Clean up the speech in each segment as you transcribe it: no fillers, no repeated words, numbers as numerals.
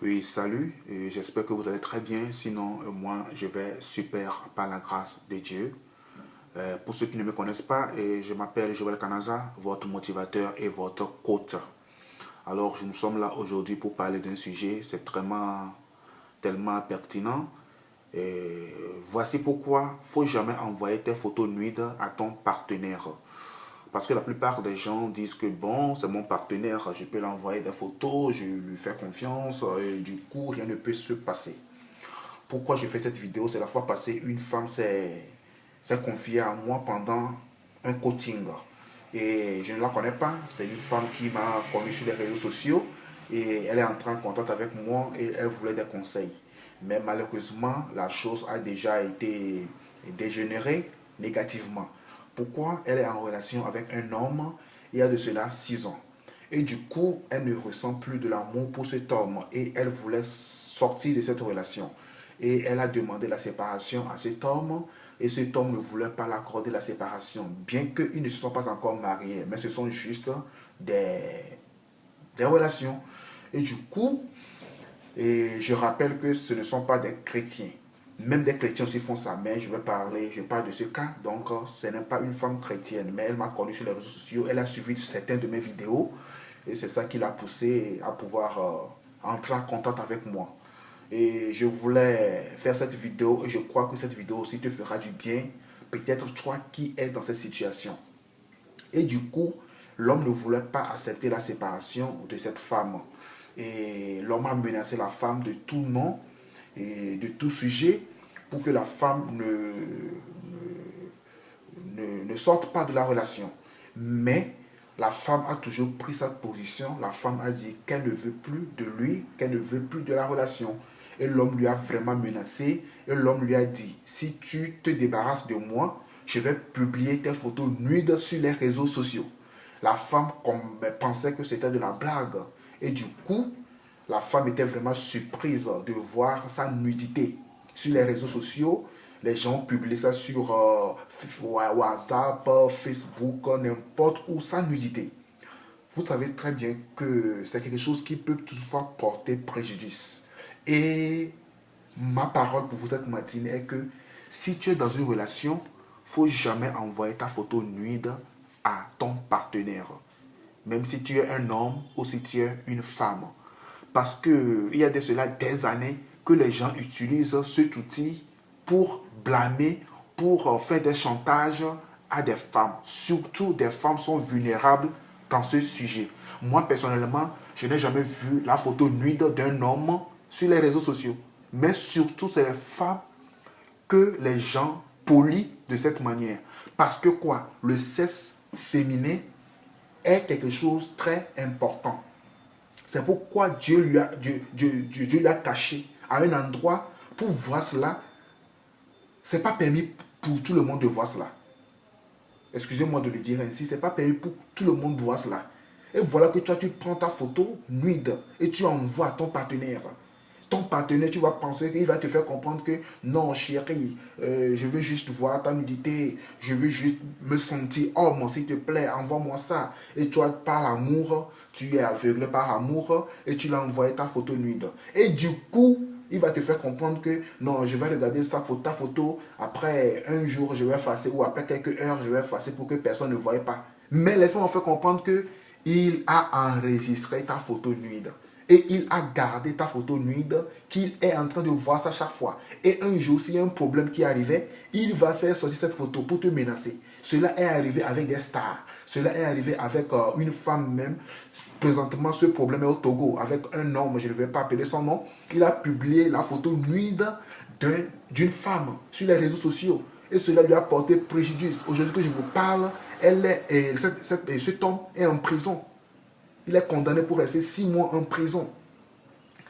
Oui, salut, et j'espère que vous allez très bien. Sinon, moi, je vais super par la grâce de Dieu. Pour ceux qui ne me connaissent pas, je m'appelle Joël Kanaza, votre motivateur et votre coach. Alors, nous sommes là aujourd'hui pour parler d'un sujet, c'est tellement pertinent. Voici pourquoi il ne faut jamais envoyer tes photos nudes à ton partenaire. Parce que la plupart des gens disent que bon, c'est mon partenaire, je peux l'envoyer des photos, je lui fais confiance, et du coup, rien ne peut se passer. Pourquoi je fais cette vidéo? C'est la fois passée, une femme s'est confiée à moi pendant un coaching. Et je ne la connais pas, c'est une femme qui m'a connu sur les réseaux sociaux et elle est entrée en contact avec moi et elle voulait des conseils. Mais malheureusement, la chose a déjà été dégénérée négativement. Pourquoi? Elle est en relation avec un homme il y a de cela 6 ans. Et du coup, elle ne ressent plus de l'amour pour cet homme et elle voulait sortir de cette relation. Et elle a demandé la séparation à cet homme et cet homme ne voulait pas l'accorder la séparation, bien qu'ils ne se sont pas encore mariés, mais ce sont juste des, des relations. Et du coup, je rappelle que ce ne sont pas des chrétiens. Même des chrétiens aussi font ça, mais je parle de ce cas. Donc, ce n'est pas une femme chrétienne, mais elle m'a connu sur les réseaux sociaux, elle a suivi certaines de mes vidéos, et c'est ça qui l'a poussé à pouvoir entrer en contact avec moi. Et je voulais faire cette vidéo, et je crois que cette vidéo aussi te fera du bien, peut-être toi qui es dans cette situation. Et du coup, l'homme ne voulait pas accepter la séparation de cette femme. Et l'homme a menacé la femme de tout nom et de tout sujet pour que la femme ne sorte pas de la relation. Mais la femme a toujours pris sa position. La femme a dit qu'elle ne veut plus de lui, qu'elle ne veut plus de la relation. Et l'homme lui a vraiment menacé. Et l'homme lui a dit, si tu te débarrasses de moi, je vais publier tes photos nudes sur les réseaux sociaux. La femme pensait que c'était de la blague. Et du coup, la femme était vraiment surprise de voir sa nudité sur les réseaux sociaux. Les gens publient ça sur WhatsApp, Facebook, n'importe où, sa nudité. Vous savez très bien que c'est quelque chose qui peut toutefois porter préjudice. Et ma parole pour vous cette matinée est que si tu es dans une relation, il ne faut jamais envoyer ta photo nude à ton partenaire. Même si tu es un homme ou si tu es une femme. Parce qu'il y a de cela des années que les gens utilisent cet outil pour blâmer, pour faire des chantages à des femmes. Surtout, des femmes sont vulnérables dans ce sujet. Moi, personnellement, je n'ai jamais vu la photo nude d'un homme sur les réseaux sociaux. Mais surtout, c'est les femmes que les gens polient de cette manière. Parce que quoi? Le sexe féminin est quelque chose de très important. C'est pourquoi Dieu lui a caché à un endroit pour voir cela. Ce n'est pas permis pour tout le monde de voir cela. Excusez-moi de le dire ainsi, ce n'est pas permis pour tout le monde de voir cela. Et voilà que toi, tu prends ta photo nude et tu envoies à ton partenaire. Ton partenaire, tu vas penser qu'il va te faire comprendre que non, chérie, je veux juste voir ta nudité, je veux juste me sentir homme, s'il te plaît, envoie-moi ça. Et toi, par amour, tu es aveuglé par amour et tu l'as envoyé ta photo nude. Et du coup, il va te faire comprendre que non, je vais regarder ta photo, après un jour, je vais effacer, ou après quelques heures, je vais effacer pour que personne ne voie pas. Mais laisse-moi faire comprendre que il a enregistré ta photo nude. Et il a gardé ta photo nude, qu'il est en train de voir ça chaque fois. Et un jour, s'il y a un problème qui arrivait, il va faire sortir cette photo pour te menacer. Cela est arrivé avec des stars. Cela est arrivé avec une femme même. Présentement, ce problème est au Togo. Avec un homme, je ne vais pas appeler son nom. Il a publié la photo nude d'une femme sur les réseaux sociaux. Et cela lui a porté préjudice. Aujourd'hui que je vous parle, cet homme est en prison. Il est condamné pour rester 6 mois en prison.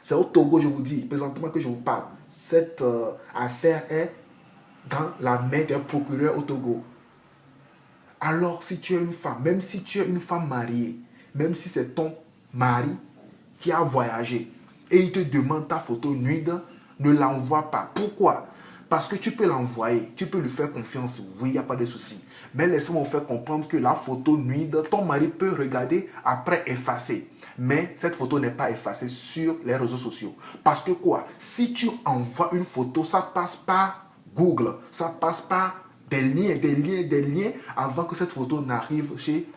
C'est au Togo, je vous dis, présentement que je vous parle. Cette affaire est dans la main d'un procureur au Togo. Alors, si tu es une femme, même si tu es une femme mariée, même si c'est ton mari qui a voyagé et il te demande ta photo nude, ne l'envoie pas. Pourquoi? Parce que tu peux l'envoyer, tu peux lui faire confiance, oui, il n'y a pas de souci. Mais laisse-moi vous faire comprendre que la photo nude, ton mari peut regarder après effacer. Mais cette photo n'est pas effacée sur les réseaux sociaux. Parce que quoi? Si tu envoies une photo, ça passe par Google, ça passe par des liens avant que cette photo n'arrive chez,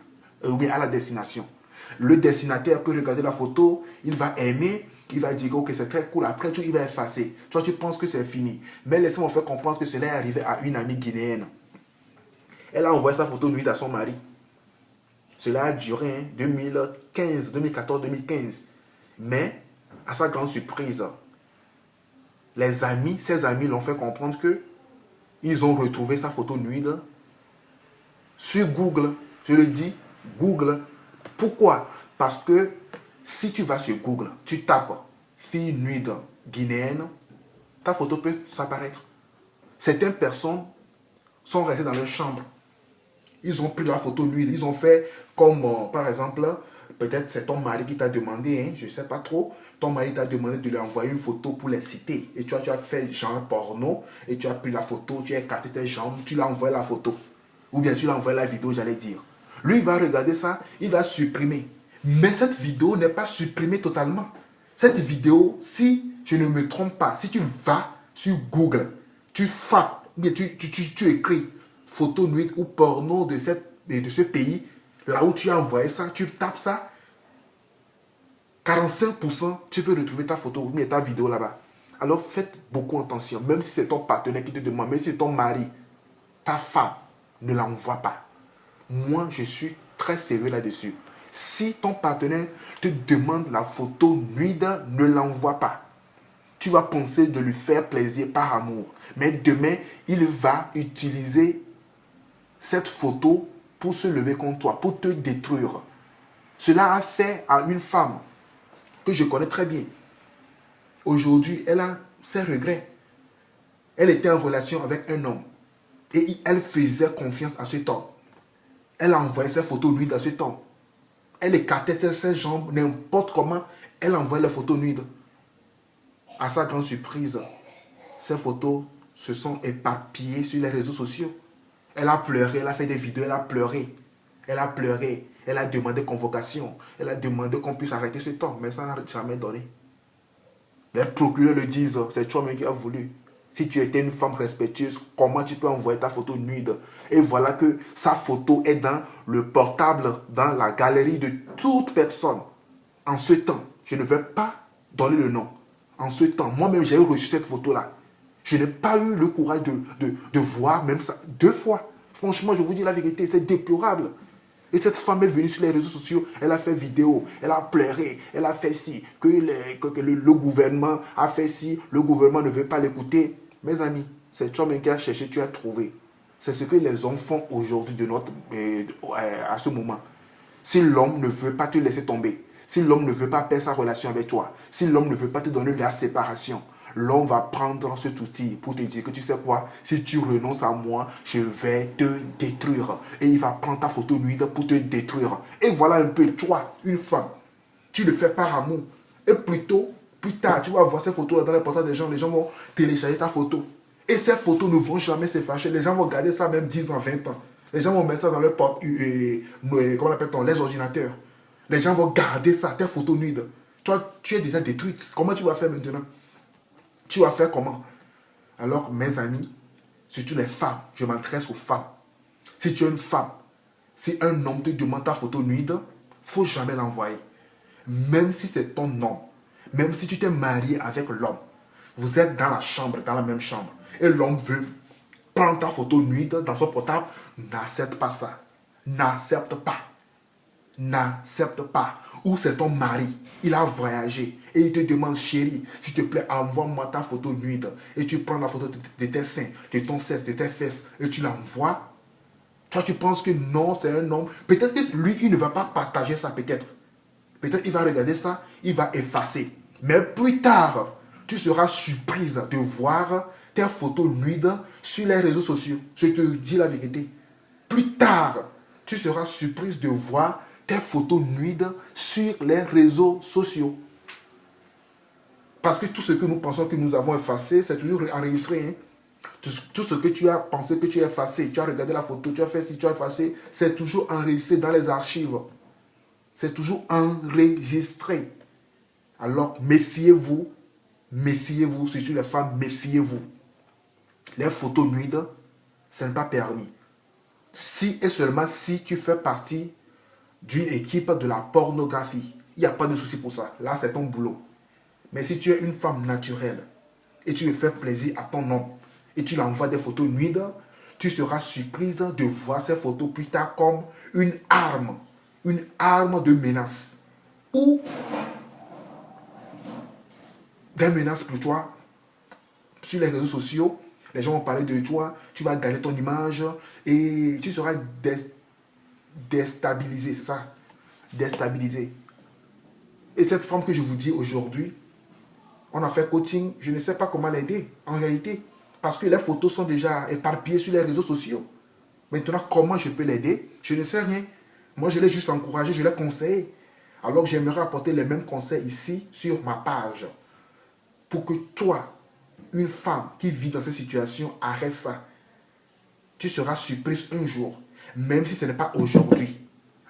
oui, à la destination. Le destinataire peut regarder la photo, il va aimer, il va dire ok c'est très cool, après tout il va effacer. Toi tu penses que c'est fini. Mais laissez-moi faire comprendre que cela est arrivé à une amie guinéenne. Elle a envoyé sa photo nude à son mari. Cela a duré 2015, 2014, 2015. Mais à sa grande surprise, ses amis l'ont fait comprendre que ils ont retrouvé sa photo nude sur Google. Je le dis, Google. Pourquoi? Parce que si tu vas sur Google, tu tapes fille nude guinéenne, ta photo peut s'apparaître. Certaines personnes sont restées dans leur chambre. Ils ont pris la photo nude. Ils ont fait comme, par exemple, peut-être c'est ton mari qui t'a demandé, hein, je ne sais pas trop, ton mari t'a demandé de lui envoyer une photo pour les citer. Et tu as fait genre porno, et tu as pris la photo, tu as écarté tes jambes, tu l'as envoyé la photo. Ou bien tu l'as envoyé la vidéo, j'allais dire. Lui, il va regarder ça, il va supprimer. Mais cette vidéo n'est pas supprimée totalement. Cette vidéo, si je ne me trompe pas, si tu vas sur Google, tu frappes, ou bien tu écris photo nude ou porno de ce pays, là où tu as envoyé ça, tu tapes ça, 45%, tu peux retrouver ta photo ou ta vidéo là-bas. Alors faites beaucoup attention, même si c'est ton partenaire qui te demande, même si c'est ton mari, ta femme, ne l'envoie pas. Moi, je suis très sérieux là-dessus. Si ton partenaire te demande la photo nude, ne l'envoie pas. Tu vas penser de lui faire plaisir par amour. Mais demain, il va utiliser cette photo pour se lever contre toi, pour te détruire. Cela a fait à une femme que je connais très bien. Aujourd'hui, elle a ses regrets. Elle était en relation avec un homme. Et elle faisait confiance à cet homme. Elle envoyait ses photos nudes à cet homme. Elle écartait ses jambes, n'importe comment. Elle envoyait les photos nudes. À sa grande surprise, ces photos se sont éparpillées sur les réseaux sociaux. Elle a pleuré, elle a fait des vidéos, elle a pleuré. Elle a pleuré, elle a demandé convocation. Elle a demandé qu'on puisse arrêter cet homme, mais ça n'a jamais donné. Les procureurs le disent, c'est toi-même qui as voulu. Si tu étais une femme respectueuse, comment tu peux envoyer ta photo nude? Et voilà que sa photo est dans le portable, dans la galerie de toute personne. En ce temps, je ne vais pas donner le nom. En ce temps, moi-même, j'ai reçu cette photo-là. Je n'ai pas eu le courage de voir même ça 2 fois. Franchement, je vous dis la vérité, c'est déplorable. Et cette femme est venue sur les réseaux sociaux, elle a fait vidéo, elle a pleuré, elle a fait ci, que le gouvernement a fait ci, le gouvernement ne veut pas l'écouter. Mes amis, c'est toi-même qui as cherché, tu as trouvé. C'est ce que les hommes font aujourd'hui à ce moment. Si l'homme ne veut pas te laisser tomber, si l'homme ne veut pas perdre sa relation avec toi, si l'homme ne veut pas te donner la séparation, l'homme va prendre cet outil pour te dire que tu sais quoi, si tu renonces à moi, je vais te détruire. Et il va prendre ta photo nude pour te détruire. Et voilà un peu toi, une femme. Tu le fais par amour. Et plus tard, tu vas voir ces photos-là dans les portails des gens. Les gens vont télécharger ta photo. Et ces photos ne vont jamais s'effacer. Les gens vont garder ça même 10 ans, 20 ans. Les gens vont mettre ça dans leur comment on appelle-t-on, les ordinateurs. Les gens vont garder ça, tes photos nudes. Toi, tu es déjà détruite. Comment tu vas faire maintenant? Tu vas faire comment? Alors, mes amis, surtout les femmes, je m'adresse aux femmes. Si tu es une femme, si un homme te demande ta photo nude, il ne faut jamais l'envoyer. Même si c'est ton homme, même si tu t'es marié avec l'homme, vous êtes dans la chambre, dans la même chambre, et l'homme veut prendre ta photo nude dans son portable, n'accepte pas ça. N'accepte pas. N'accepte pas. Ou c'est ton mari, il a voyagé et il te demande, chérie, s'il te plaît, envoie-moi ta photo nude. Et tu prends la photo de tes seins, de ton sexe, de tes fesses, et tu l'envoies. Toi, tu penses que non, c'est un homme. Peut-être que lui, il ne va pas partager ça, peut-être. Peut-être qu'il va regarder ça, il va effacer. Mais plus tard, tu seras surprise de voir tes photos nudes sur les réseaux sociaux. Je te dis la vérité. Plus tard, tu seras surprise de voir tes photos nudes sur les réseaux sociaux. Parce que tout ce que nous pensons que nous avons effacé, c'est toujours enregistré. Hein? Tout ce que tu as pensé que tu as effacé, tu as regardé la photo, tu as fait ci, tu as effacé, c'est toujours enregistré dans les archives. C'est toujours enregistré. Alors, méfiez-vous, méfiez-vous, surtout les femmes, méfiez-vous. Les photos nuides, ce n'est pas permis. Si et seulement si tu fais partie d'une équipe de la pornographie, il n'y a pas de souci pour ça. Là, c'est ton boulot. Mais si tu es une femme naturelle et tu veux faire plaisir à ton homme et tu l'envoies des photos nuides, tu seras surprise de voir ces photos plus tard comme une arme de menace ou des menaces pour toi sur les réseaux sociaux. Les gens vont parler de toi, tu vas gagner ton image et tu seras déstabilisé, c'est ça? Déstabilisé. Et cette femme que je vous dis aujourd'hui, on a fait coaching, je ne sais pas comment l'aider en réalité. Parce que les photos sont déjà éparpillées sur les réseaux sociaux. Maintenant, comment je peux l'aider? Je ne sais rien. Moi, je l'ai juste encouragé, je l'ai conseillé. Alors, j'aimerais apporter les mêmes conseils ici sur ma page. Pour que toi, une femme qui vit dans cette situation, arrête ça. Tu seras surprise un jour. Même si ce n'est pas aujourd'hui.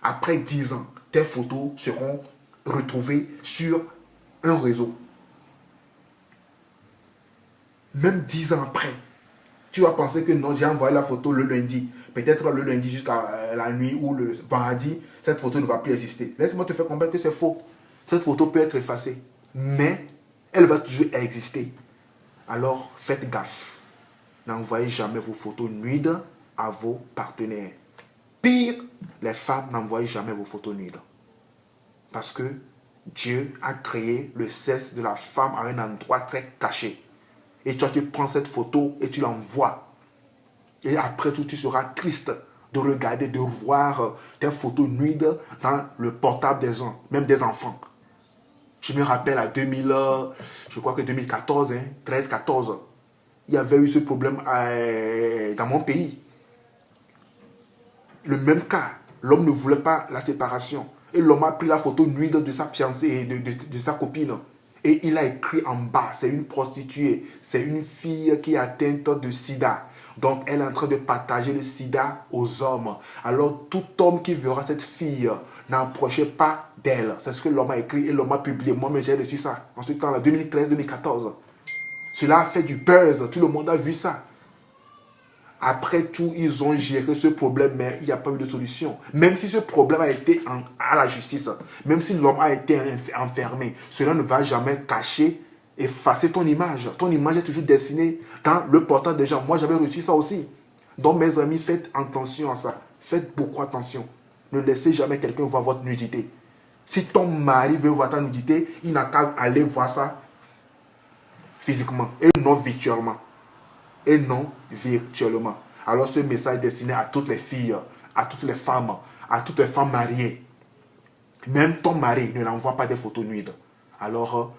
Après 10 ans, tes photos seront retrouvées sur un réseau. Même 10 ans après, tu vas penser que non, j'ai envoyé la photo le lundi. Peut-être le lundi jusqu'à la nuit ou le vendredi, cette photo ne va plus exister. Laisse-moi te faire comprendre que c'est faux. Cette photo peut être effacée, mais elle va toujours exister. Alors, faites gaffe. N'envoyez jamais vos photos nudes à vos partenaires. Pire, les femmes, n'envoyez jamais vos photos nudes. Parce que Dieu a créé le sexe de la femme à un endroit très caché. Et toi, tu prends cette photo et tu l'envoies. Et après tout, tu seras triste de regarder, de voir tes photos nuides dans le portable des gens, même des enfants. Je me rappelle à 2000, je crois que 2014, 13-14, il y avait eu ce problème dans mon pays. Le même cas, l'homme ne voulait pas la séparation. Et l'homme a pris la photo nuide de sa fiancée et de sa copine. Et il a écrit en bas, c'est une prostituée, c'est une fille qui est atteinte de sida. Donc elle est en train de partager le sida aux hommes. Alors tout homme qui verra cette fille, n'approchez pas d'elle. C'est ce que l'homme a écrit et l'homme a publié. Moi-même j'ai reçu ça en ce temps-là, 2013-2014. Cela a fait du buzz, tout le monde a vu ça. Après tout, ils ont géré ce problème, mais il n'y a pas eu de solution. Même si ce problème a été à la justice, même si l'homme a été enfermé, cela ne va jamais cacher, effacer ton image. Ton image est toujours dessinée dans le portable des gens. Moi, j'avais reçu ça aussi. Donc, mes amis, faites attention à ça. Faites beaucoup attention. Ne laissez jamais quelqu'un voir votre nudité. Si ton mari veut voir ta nudité, il n'a qu'à aller voir ça physiquement et non virtuellement. Et non virtuellement. Alors ce message est destiné à toutes les filles, à toutes les femmes mariées. Même ton mari ne l'envoie pas des photos nuides. Alors,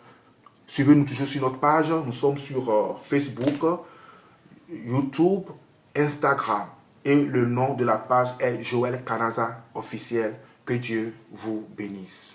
suivez-nous toujours sur notre page. Nous sommes sur Facebook, YouTube, Instagram. Et le nom de la page est Joël Kanaza officiel. Que Dieu vous bénisse.